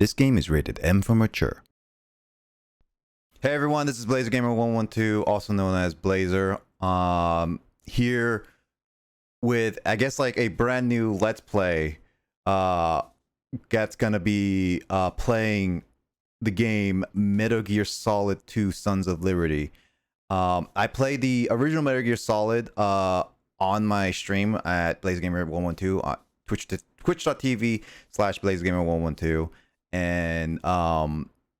This game is rated M for mature. Hey everyone, this is Blazer Gamer 112, also known as Blazer. Here with I guess like a brand new Let's Play. That's gonna be playing the game Metal Gear Solid 2 Sons of Liberty. I played the original Metal Gear Solid on my stream at Blazer Gamer 112 twitch.tv/Blazer Gamer 112, and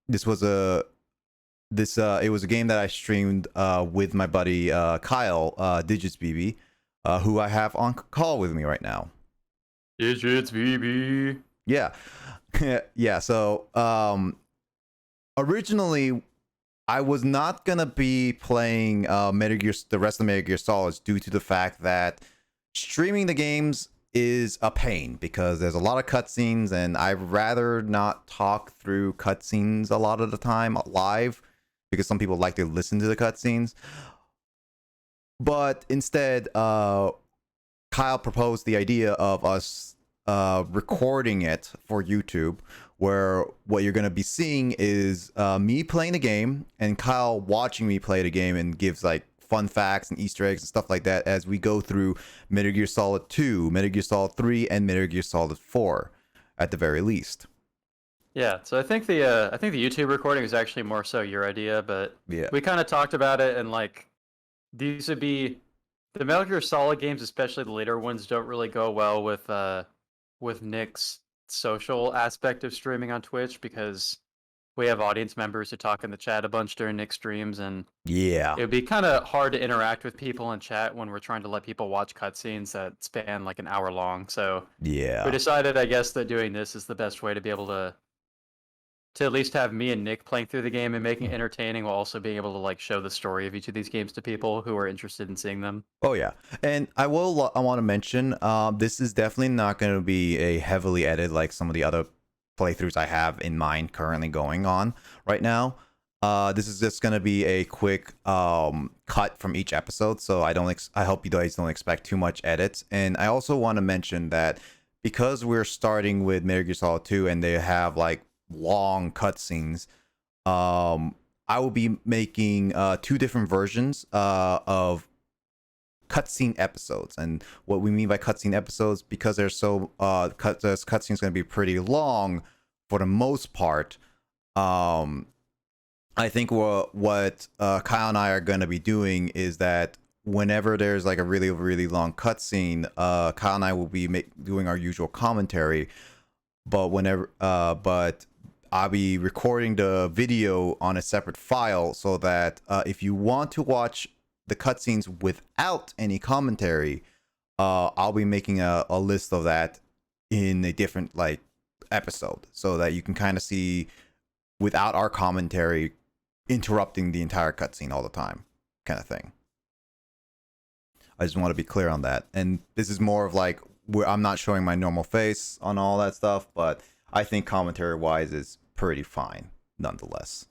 it was a game that I streamed with my buddy Kyle Digitsbby, who I have on call with me right now. Digitsbby. Yeah. Yeah, so originally I was not gonna be playing the rest of Metal Gear Solids due to the fact that streaming the games is a pain because there's a lot of cutscenes, and I'd rather not talk through cutscenes a lot of the time live because some people like to listen to the cutscenes. But instead, Kyle proposed the idea of us recording it for YouTube, where what you're going to be seeing is me playing the game and Kyle watching me play the game, and gives like fun facts and Easter eggs and stuff like that as we go through Metal Gear Solid 2, Metal Gear Solid 3, and Metal Gear Solid 4 at the very least. Yeah, so I think the YouTube recording is actually more so your idea, but Yeah. we kind of talked about it, and like these would be the Metal Gear Solid games, especially the later ones, don't really go well with Nick's social aspect of streaming on Twitch, because we have audience members who talk in the chat a bunch during Nick's streams, and Yeah. it would be kind of hard to interact with people in chat when we're trying to let people watch cutscenes that span like an hour long. So Yeah. we decided, I guess, that doing this is the best way to be able to at least have me and Nick playing through the game and making it entertaining, while also being able to like show the story of each of these games to people who are interested in seeing them. Oh yeah, and I want to mention, this is definitely not going to be a heavily edited like some of the other playthroughs I have in mind currently going on right now. This is just going to be a quick cut from each episode, so I hope you guys don't expect too much edits. And I also want to mention that because we're starting with Metal Gear Solid 2 and they have like long cutscenes, I will be making two different versions of cutscene episodes. And what we mean by cutscene episodes, because they're so this cutscene's going to be pretty long for the most part. I think what Kyle and I are going to be doing is that whenever there's like a really, really long cutscene, Kyle and I will be doing our usual commentary. But but I'll be recording the video on a separate file, so that if you want to watch the cutscenes without any commentary, I'll be making a list of that in a different like episode, so that you can kind of see without our commentary interrupting the entire cutscene all the time, kind of thing. I just want to be clear on that. And this is more of like where I'm not showing my normal face on all that stuff, but I think commentary wise is pretty fine nonetheless.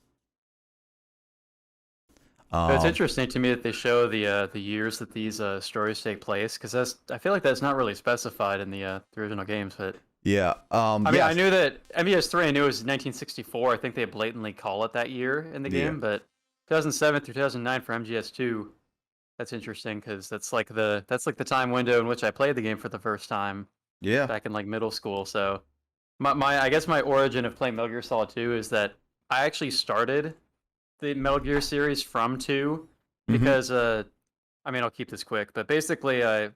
It's interesting to me that they show the years that these stories take place, because I feel like that's not really specified in the original games. But yeah, I mean, I knew that MGS3. I knew it was 1964. I think they blatantly call it that year in the game, but 2007 through 2009 for MGS2. That's interesting, because that's like the time window in which I played the game for the first time. Yeah. Back in like middle school. So I guess my origin of playing Metal Gear Solid 2 is that I actually started the Metal Gear series from 2, because I mean, I'll keep this quick, but basically I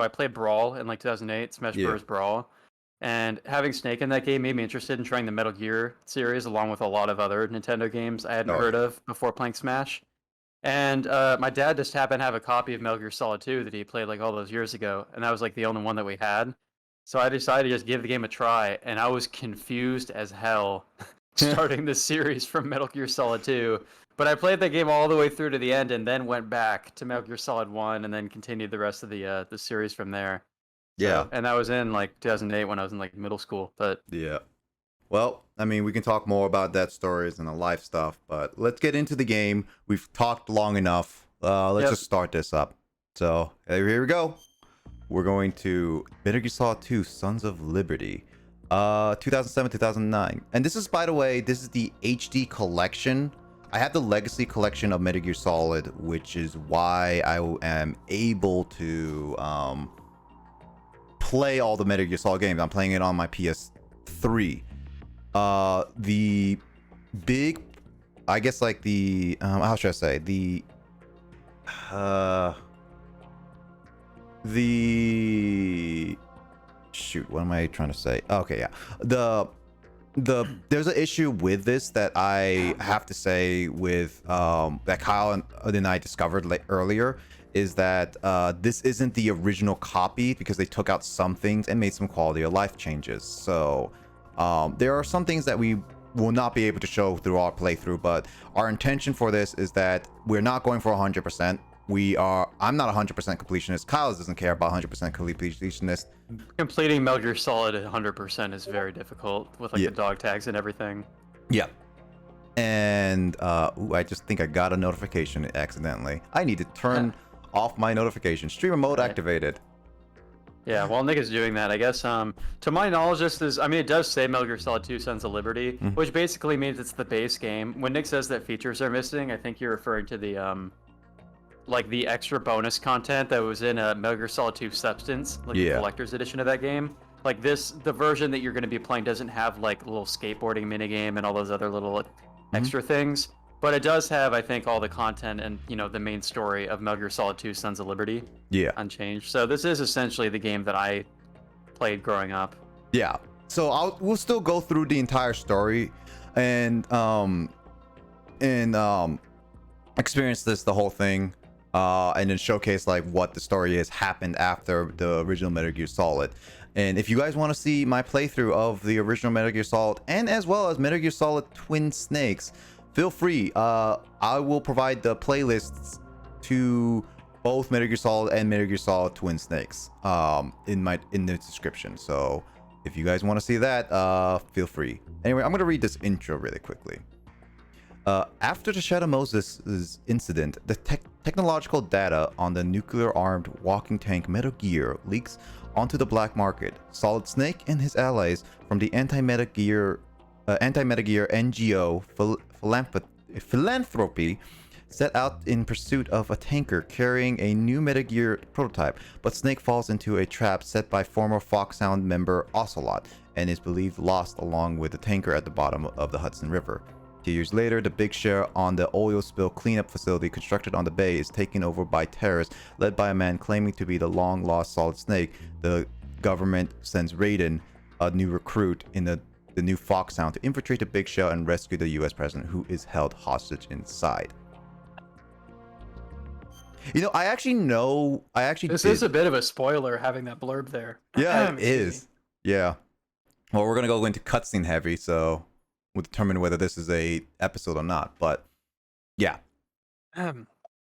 played Brawl in like 2008, Smash Bros. Brawl, and having Snake in that game made me interested in trying the Metal Gear series, along with a lot of other Nintendo games I hadn't heard of before playing Smash. And my dad just happened to have a copy of Metal Gear Solid 2 that he played like all those years ago, and that was like the only one that we had. So I decided to just give the game a try, and I was confused as hell starting this series from Metal Gear Solid 2. But I played that game all the way through to the end, and then went back to Metal Gear Solid 1, and then continued the rest of the series from there. Yeah. So, and that was in like 2008 when I was in like middle school. But yeah. Well, I mean, we can talk more about that stories and the life stuff, but let's get into the game. We've talked long enough. Let's just start this up. So here we go. We're going to Metal Gear Solid 2 Sons of Liberty. 2007, 2009. And this is, by the way, this is the HD collection. I have the Legacy collection of Metal Gear Solid, which is why I am able to play all the Metal Gear Solid games. I'm playing it on my PS3. The big, I guess, like the how should I say, the shoot, what am I trying to say? Okay, yeah, there's an issue with this that I have to say with that Kyle and I discovered earlier, is that this isn't the original copy because they took out some things and made some quality of life changes. So there are some things that we will not be able to show through our playthrough, but our intention for this is that we're not going for 100%. I'm not 100% completionist. Kyle doesn't care about 100% completionist. Completing Metal Gear Solid 100% is very difficult with like Yeah. the dog tags and everything. Yeah. And ooh, I just think I got a notification accidentally. I need to turn off my notification. Streamer mode Right. activated. Yeah, while Nick is doing that, I guess to my knowledge, this is, I mean, it does say Metal Gear Solid 2 Sons of Liberty, which basically means it's the base game. When Nick says that features are missing, I think you're referring to the like the extra bonus content that was in Metal Gear Solid 2 Substance, like the collector's edition of that game. Like this, the version that you're going to be playing doesn't have like a little skateboarding minigame and all those other little extra things, but it does have, I think, all the content and, you know, the main story of Metal Gear Solid 2 Sons of Liberty unchanged. So this is essentially the game that I played growing up. Yeah. So we'll still go through the entire story and experience the whole thing, and then showcase like what the story is happened after the original Metal Gear Solid. And if you guys want to see my playthrough of the original Metal Gear Solid and as well as Metal Gear Solid Twin Snakes, feel free. I will provide the playlists to both Metal Gear Solid and Metal Gear Solid Twin Snakes in the description. So if you guys want to see that, feel free. Anyway, I'm gonna read this intro really quickly. After the Shadow Moses' incident, the technological data on the nuclear-armed walking tank Metal Gear leaks onto the black market. Solid Snake and his allies from the anti-Metal Gear NGO Philanthropy set out in pursuit of a tanker carrying a new Metal Gear prototype, but Snake falls into a trap set by former Foxhound member Ocelot and is believed lost along with the tanker at the bottom of the Hudson River. 2 years later, the big share on the oil spill cleanup facility constructed on the bay is taken over by terrorists led by a man claiming to be the long-lost Solid Snake. The government sends Raiden, a new recruit in the new Foxhound, to infiltrate the big shell and rescue the US president, who is held hostage inside. You know, this is a bit of a spoiler having that blurb there. Yeah, it is. Yeah. Well, we're gonna go into cutscene heavy, so we'll determine whether this is a episode or not. But yeah.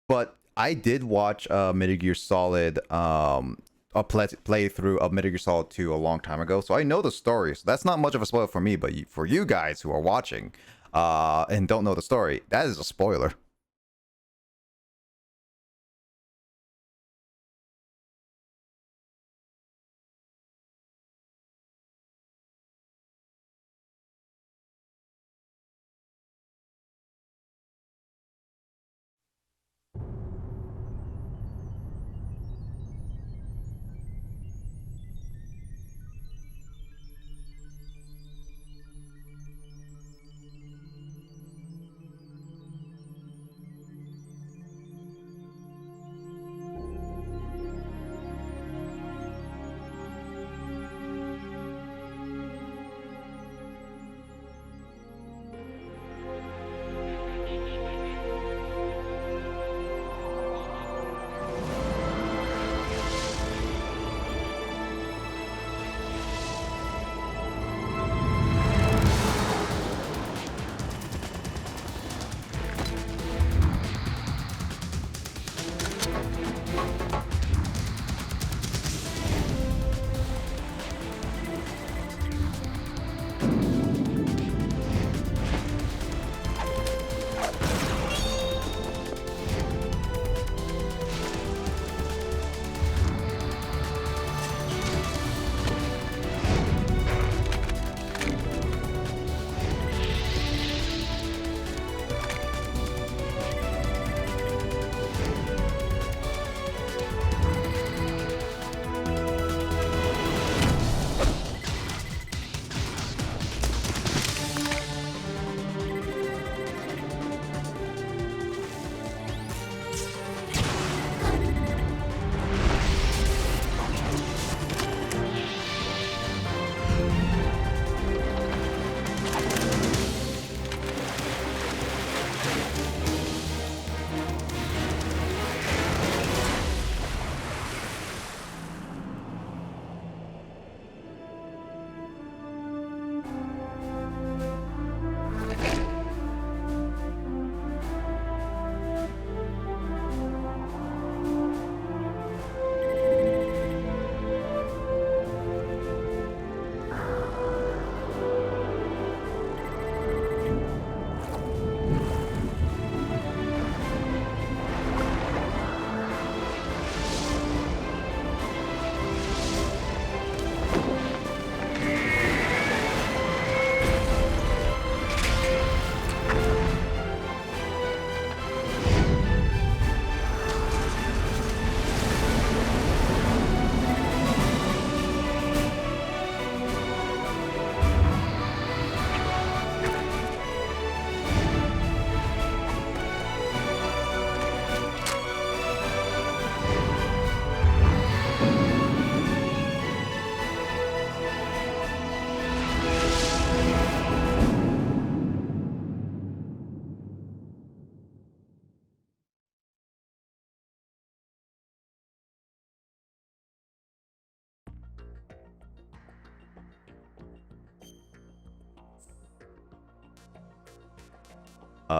But I did watch Metal Gear Solid, a playthrough of Metal Gear Solid 2 a long time ago, so I know the story. So that's not much of a spoiler for me, but for you guys who are watching and don't know the story, that is a spoiler.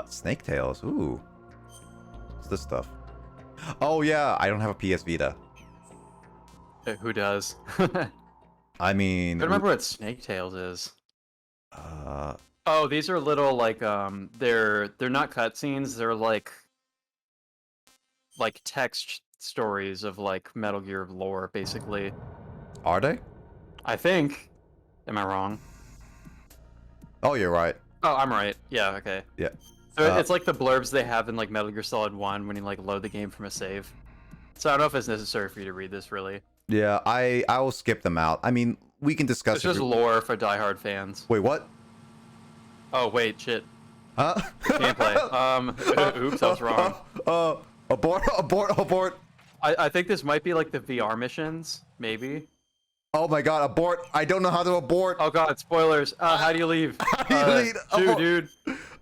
Snake Tails. Ooh. What's this stuff? Oh yeah, I don't have a PS Vita. Who does? I I mean, don't remember what Snake Tails is. uh, Oh, these are little like they're not cutscenes. They're like text stories of like Metal Gear lore, basically. are they? I think. Am I wrong? Oh, you're right. Oh, I'm right. Yeah. Okay. Yeah. So it's like the blurbs they have in like Metal Gear Solid 1 when you like load the game from a save. So I don't know if it's necessary for you to read this really. Yeah, I will skip them out. I mean, we can discuss. It's just lore for diehard fans. Wait, what? Oh wait, shit. Huh? Gameplay. Oops, I was wrong. Abort, abort, abort. I think this might be like the VR missions, maybe. Oh my god, abort. I don't know how to abort. Oh god, spoilers. How do you leave? How do you leave? Shoot, Abort. dude.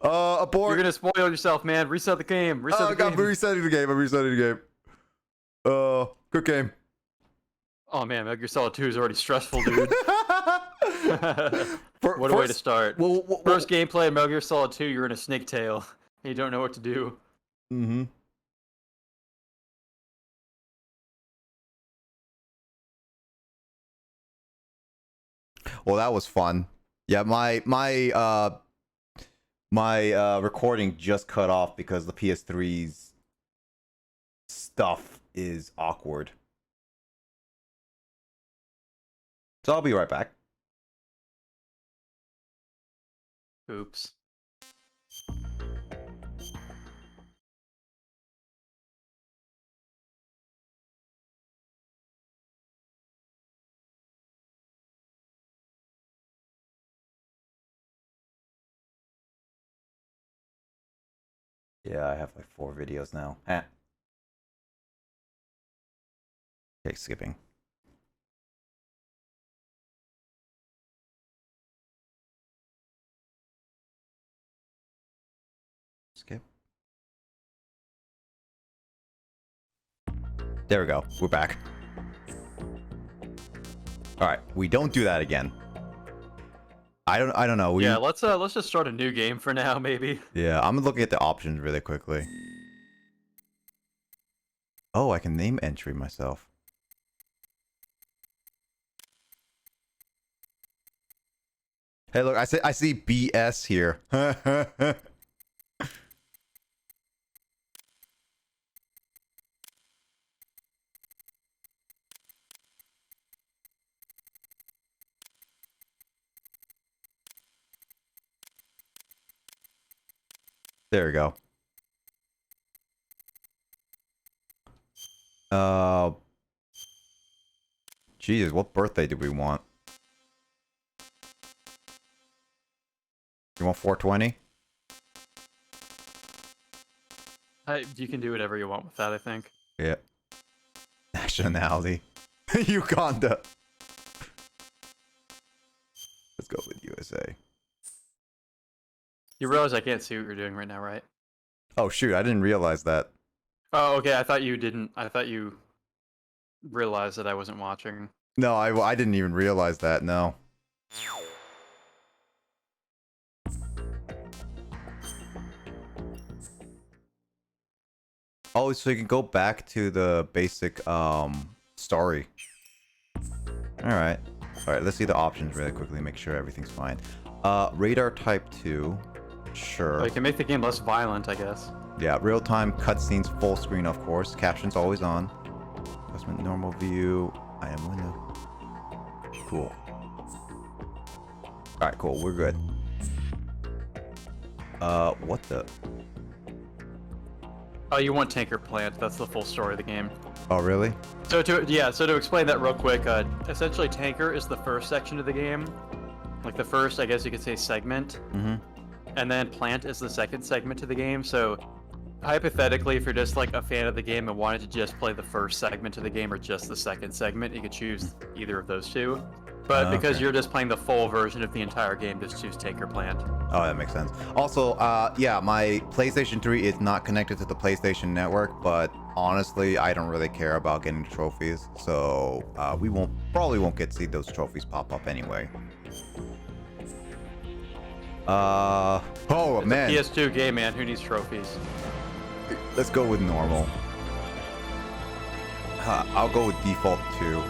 Abort. You're gonna spoil yourself, man. Reset the game. Reset Oh the god, game. I'm resetting the game. I'm resetting the game. Good game. Oh man, Metal Gear Solid 2 is already stressful, dude. What a way to start. First gameplay in Metal Gear Solid 2, you're in a snake tail. And you don't know what to do. Mm-hmm. Well, that was fun. Yeah, my recording just cut off because the PS3's stuff is awkward. So I'll be right back. Oops. Yeah, I have like 4 videos now. Eh. Okay, skipping. Skip. There we go. We're back. All right, we don't do that again. I don't know. Yeah, let's just start a new game for now, maybe. Yeah, I'm looking at the options really quickly. Oh, I can name entry myself. Hey, look, I see BS here. There we go. Jesus, what birthday do we want? You want 420? You can do whatever you want with that, I think. Yeah. Nationality. Uganda. Let's go with USA. You realize I can't see what you're doing right now, right? Oh shoot, I didn't realize that. Oh, okay. I thought you didn't. I thought you realized that I wasn't watching. No, I didn't even realize that, no. Oh, so you can go back to the basic story. Alright. Alright, let's see the options really quickly, make sure everything's fine. Radar type 2. Sure. Oh, you can make the game less violent, I guess. Yeah, real-time cutscenes, full screen, of course. Captions always on. Adjustment, normal view. I am window. Cool. Alright, cool. We're good. What the? Oh, you want Tanker Plant. That's the full story of the game. Oh, really? So to explain that real quick, essentially Tanker is the first section of the game. Like the first, I guess you could say, segment. Mm-hmm. And then Plant is the second segment of the game. So hypothetically, if you're just like a fan of the game and wanted to just play the first segment of the game or just the second segment, you could choose either of those two. But because Okay. you're just playing the full version of the entire game, just choose Tanker Plant. Oh, that makes sense. Also, yeah, my PlayStation 3 is not connected to the PlayStation Network, but honestly, I don't really care about getting trophies, so we probably won't get to see those trophies pop up anyway. Oh It's man. a PS2 game, man. Who needs trophies? Let's go with normal. I'll go with default 2.